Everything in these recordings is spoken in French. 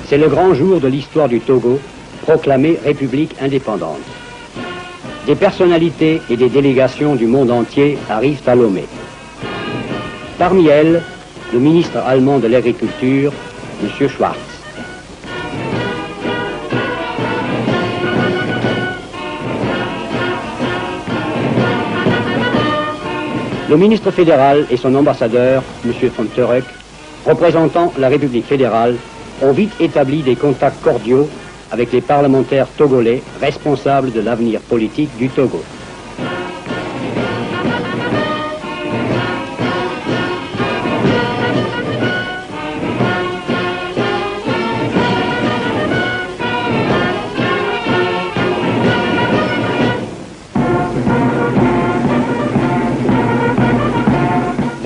C'est le grand jour de l'histoire du Togo, proclamé République indépendante. Des personnalités et des délégations du monde entier arrivent à Lomé. Parmi elles, le ministre allemand de l'Agriculture, M. Schwarz. Le ministre fédéral et son ambassadeur, M. von Turek, représentant la République fédérale, ont vite établi des contacts cordiaux avec les parlementaires togolais responsables de l'avenir politique du Togo.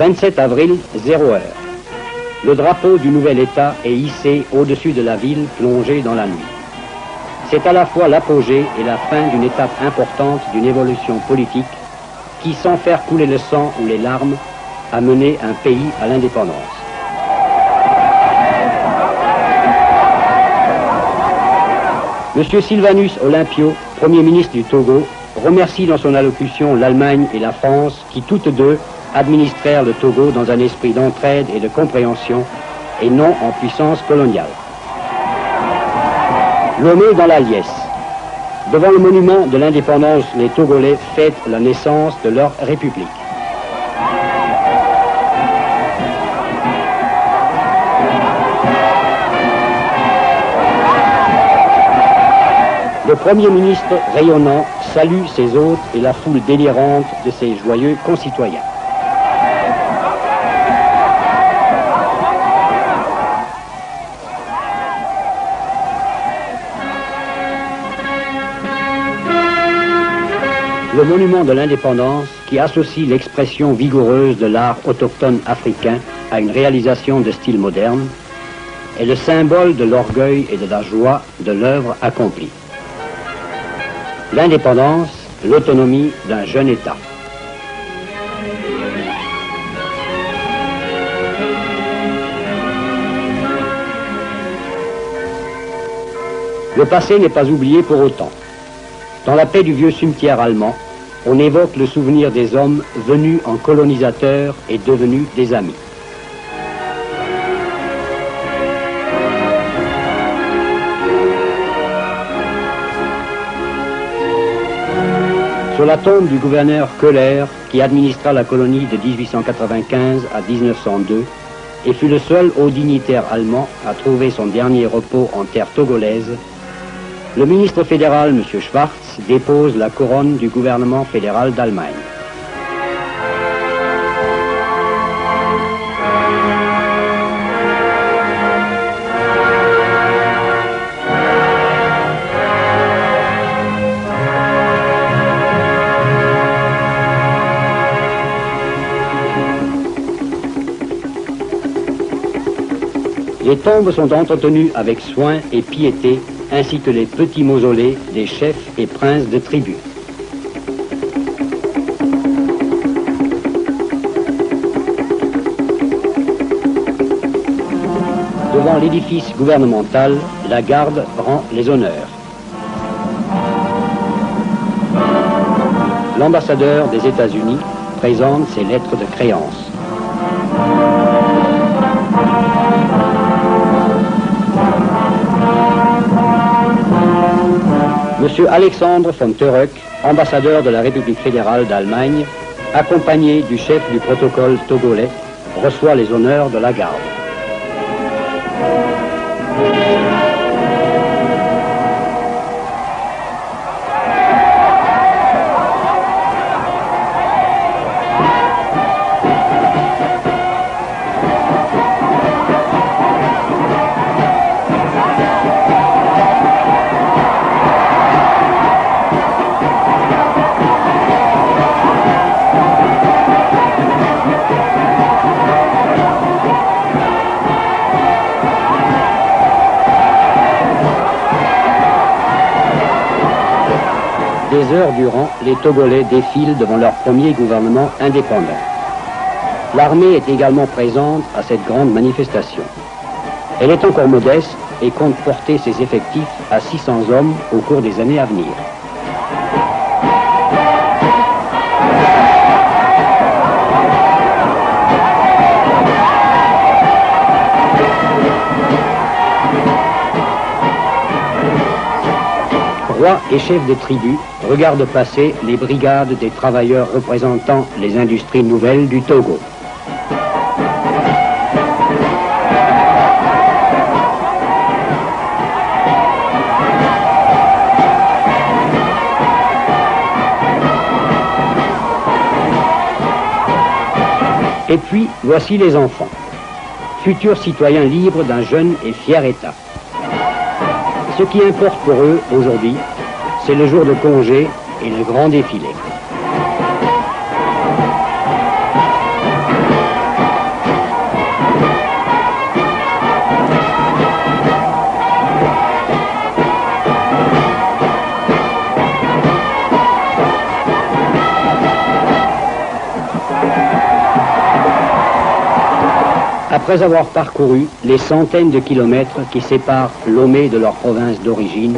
« 27 avril, 0 heure. Le drapeau du nouvel État est hissé au-dessus de la ville plongée dans la nuit. C'est à la fois l'apogée et la fin d'une étape importante d'une évolution politique qui, sans faire couler le sang ou les larmes, a mené un pays à l'indépendance. M. Sylvanus Olympio, Premier ministre du Togo, remercie dans son allocution l'Allemagne et la France qui, toutes deux, administrèrent le Togo dans un esprit d'entraide et de compréhension et non en puissance coloniale. Lomé dans la liesse. Devant le monument de l'indépendance, les Togolais fêtent la naissance de leur république. Le Premier ministre rayonnant salue ses hôtes et la foule délirante de ses joyeux concitoyens. Le monument de l'indépendance, qui associe l'expression vigoureuse de l'art autochtone africain à une réalisation de style moderne, est le symbole de l'orgueil et de la joie de l'œuvre accomplie. L'indépendance, l'autonomie d'un jeune État. Le passé n'est pas oublié pour autant. Dans la paix du vieux cimetière allemand, on évoque le souvenir des hommes venus en colonisateurs et devenus des amis. Sur la tombe du gouverneur Köhler, qui administra la colonie de 1895 à 1902 et fut le seul haut dignitaire allemand à trouver son dernier repos en terre togolaise, le ministre fédéral, M. Schwarz, dépose la couronne du gouvernement fédéral d'Allemagne. Les tombes sont entretenues avec soin et piété, ainsi que les petits mausolées des chefs et princes de tribus. Devant l'édifice gouvernemental, la garde rend les honneurs. L'ambassadeur des États-Unis présente ses lettres de créance. M. Alexandre von Turek, ambassadeur de la République fédérale d'Allemagne, accompagné du chef du protocole togolais, reçoit les honneurs de la garde. Des heures durant, les Togolais défilent devant leur premier gouvernement indépendant. L'armée est également présente à cette grande manifestation. Elle est encore modeste, et compte porter ses effectifs à 600 hommes au cours des années à venir. Rois et chefs de tribus regardent passer les brigades des travailleurs représentant les industries nouvelles du Togo. Et puis, voici les enfants, futurs citoyens libres d'un jeune et fier État. Ce qui importe pour eux aujourd'hui, c'est le jour de congé et le grand défilé. Après avoir parcouru les centaines de kilomètres qui séparent Lomé de leur province d'origine,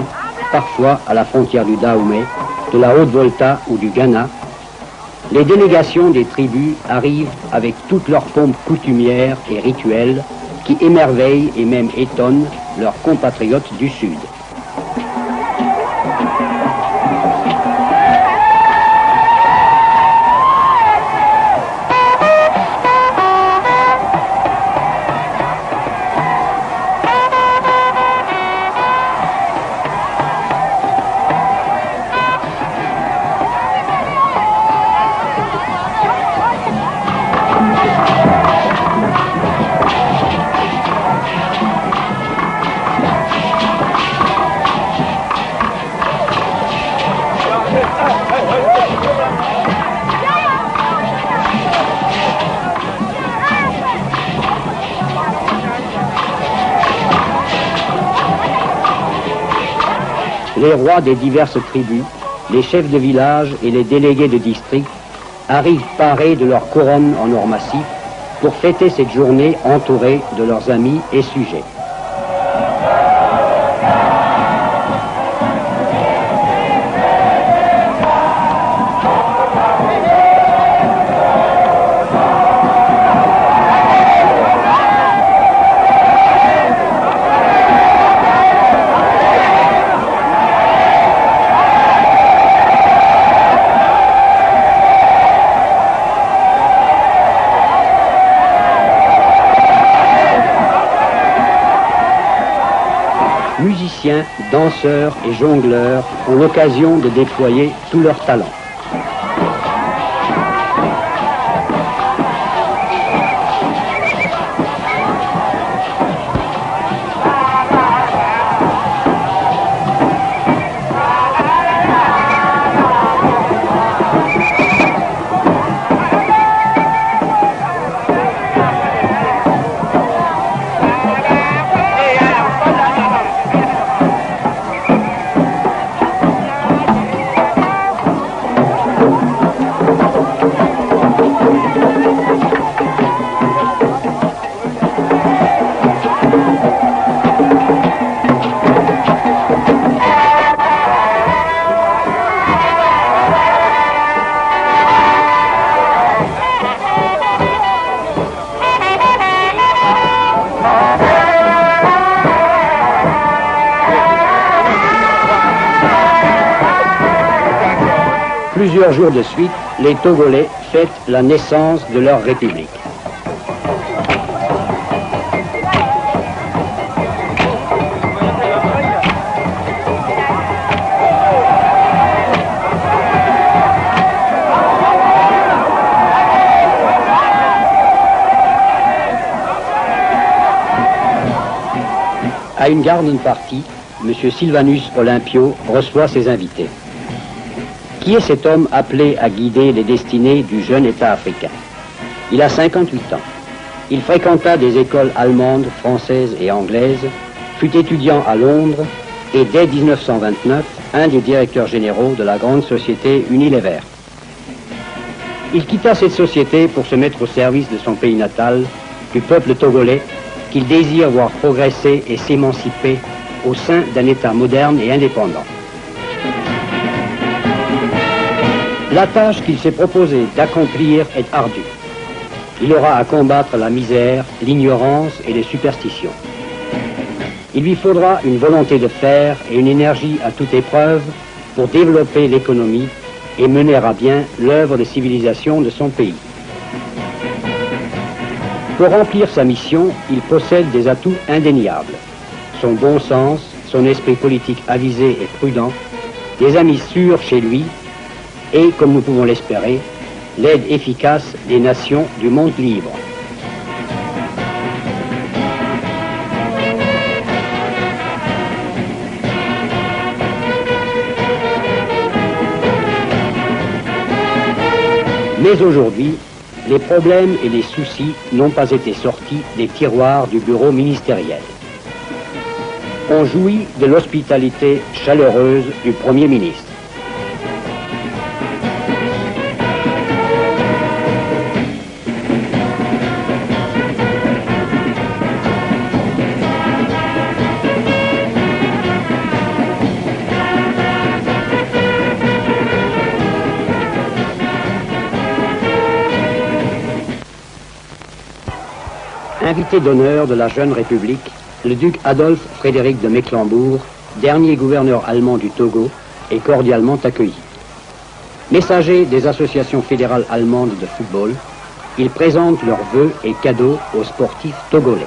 parfois à la frontière du Dahomey, de la Haute-Volta ou du Ghana, les délégations des tribus arrivent avec toutes leurs pompes coutumières et rituelles qui émerveillent et même étonnent leurs compatriotes du Sud. Les rois des diverses tribus, les chefs de village et les délégués de district arrivent parés de leur couronne en or massif pour fêter cette journée entourée de leurs amis et sujets. Musiciens, danseurs et jongleurs ont l'occasion de déployer tout leur talent. Plusieurs jours de suite, les Togolais fêtent la naissance de leur république. À une garden party, M. Sylvanus Olympio reçoit ses invités. Qui est cet homme appelé à guider les destinées du jeune État africain? Il a 58 ans. Il fréquenta des écoles allemandes, françaises et anglaises, fut étudiant à Londres et dès 1929, un des directeurs généraux de la grande société Unilever. Il quitta cette société pour se mettre au service de son pays natal, du peuple togolais, qu'il désire voir progresser et s'émanciper au sein d'un État moderne et indépendant. La tâche qu'il s'est proposé d'accomplir est ardue. Il aura à combattre la misère, l'ignorance et les superstitions. Il lui faudra une volonté de faire et une énergie à toute épreuve pour développer l'économie et mener à bien l'œuvre de civilisation de son pays. Pour remplir sa mission, il possède des atouts indéniables. Son bon sens, son esprit politique avisé et prudent, des amis sûrs chez lui et, comme nous pouvons l'espérer, l'aide efficace des nations du monde libre. Mais aujourd'hui, les problèmes et les soucis n'ont pas été sortis des tiroirs du bureau ministériel. On jouit de l'hospitalité chaleureuse du Premier ministre. Invité d'honneur de la jeune République, le duc Adolphe Frédéric de Mecklembourg, dernier gouverneur allemand du Togo, est cordialement accueilli. Messager des associations fédérales allemandes de football, il présente leurs vœux et cadeaux aux sportifs togolais.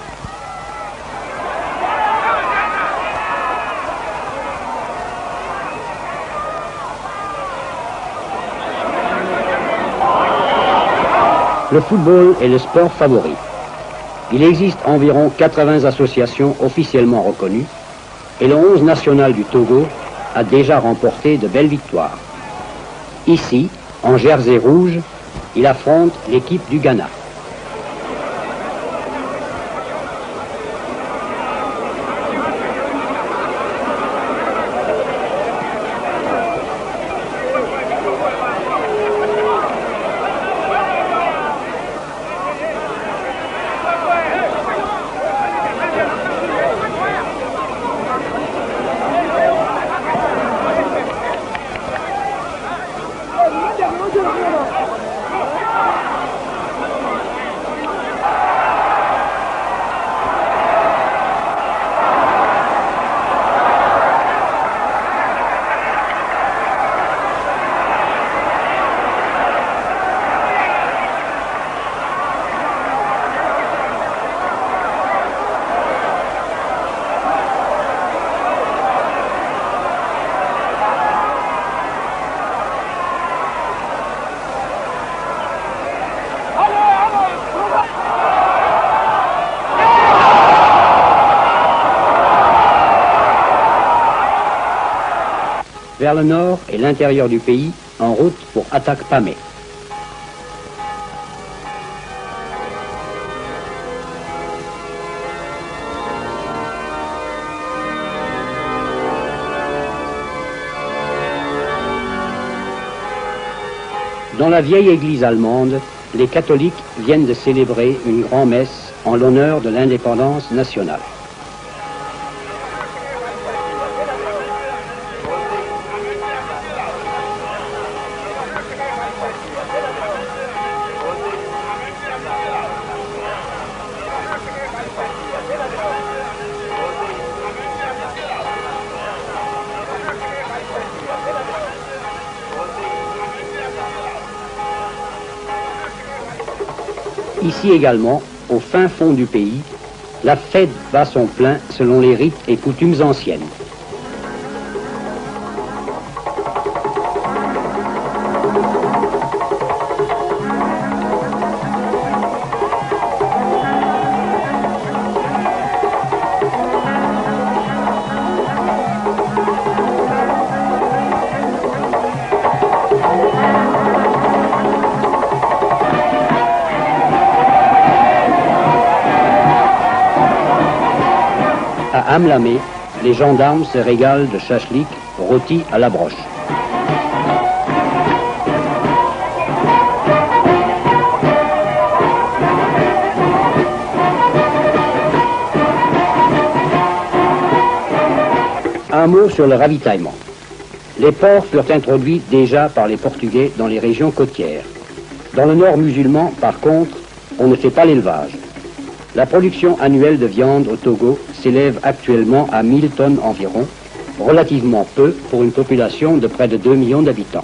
Le football est le sport favori. Il existe environ 80 associations officiellement reconnues et le 11 national du Togo a déjà remporté de belles victoires. Ici, en jersey rouge, il affronte l'équipe du Ghana. Vers le nord et l'intérieur du pays, en route pour Atakpamé. Dans la vieille église allemande, les catholiques viennent de célébrer une grand-messe en l'honneur de l'indépendance nationale. Ici également, au fin fond du pays, la fête bat son plein selon les rites et coutumes anciennes. À Amlamé, les gendarmes se régalent de chachlik rôti à la broche. Un mot sur le ravitaillement. Les porcs furent introduits déjà par les Portugais dans les régions côtières. Dans le nord musulman, par contre, on ne fait pas l'élevage. La production annuelle de viande au Togo s'élève actuellement à 1000 tonnes environ, relativement peu pour une population de près de 2 millions d'habitants.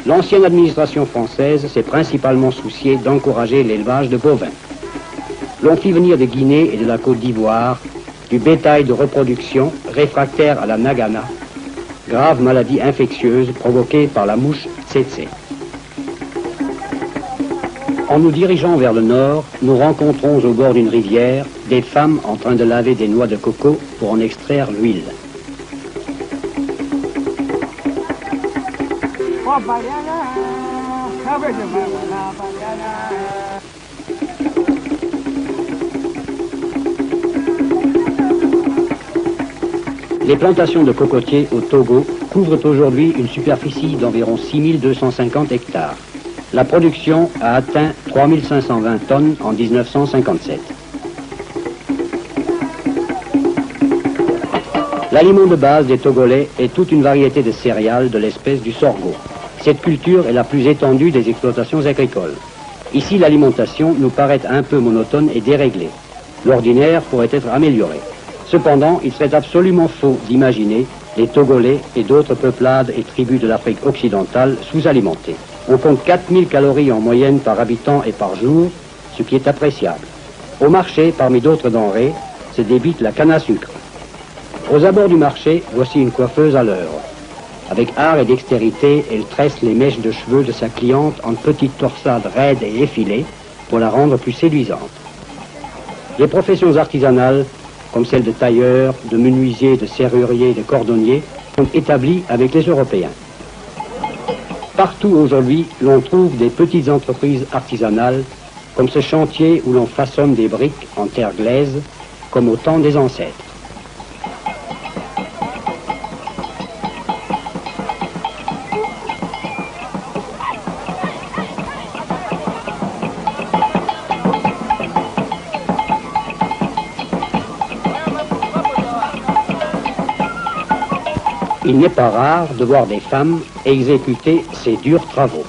L'ancienne administration française s'est principalement souciée d'encourager l'élevage de bovins. L'on fit venir de Guinée et de la Côte d'Ivoire du bétail de reproduction réfractaire à la nagana, grave maladie infectieuse provoquée par la mouche tsetse. En nous dirigeant vers le nord, nous rencontrons au bord d'une rivière des femmes en train de laver des noix de coco pour en extraire l'huile. Les plantations de cocotiers au Togo couvrent aujourd'hui une superficie d'environ 6250 hectares. La production a atteint 3520 tonnes en 1957. L'aliment de base des Togolais est toute une variété de céréales de l'espèce du sorgho. Cette culture est la plus étendue des exploitations agricoles. Ici, l'alimentation nous paraît un peu monotone et déréglée. L'ordinaire pourrait être amélioré. Cependant, il serait absolument faux d'imaginer les Togolais et d'autres peuplades et tribus de l'Afrique occidentale sous-alimentés. On compte 4000 calories en moyenne par habitant et par jour, ce qui est appréciable. Au marché, parmi d'autres denrées, se débite la canne à sucre. Aux abords du marché, voici une coiffeuse à l'heure. Avec art et dextérité, elle tresse les mèches de cheveux de sa cliente en petites torsades raides et effilées pour la rendre plus séduisante. Les professions artisanales, comme celles de tailleur, de menuisier, de serrurier, de cordonnier, sont établies avec les Européens. Partout aujourd'hui, l'on trouve des petites entreprises artisanales, comme ce chantier où l'on façonne des briques en terre glaise, comme au temps des ancêtres. Il n'est pas rare de voir des femmes exécuter ces durs travaux.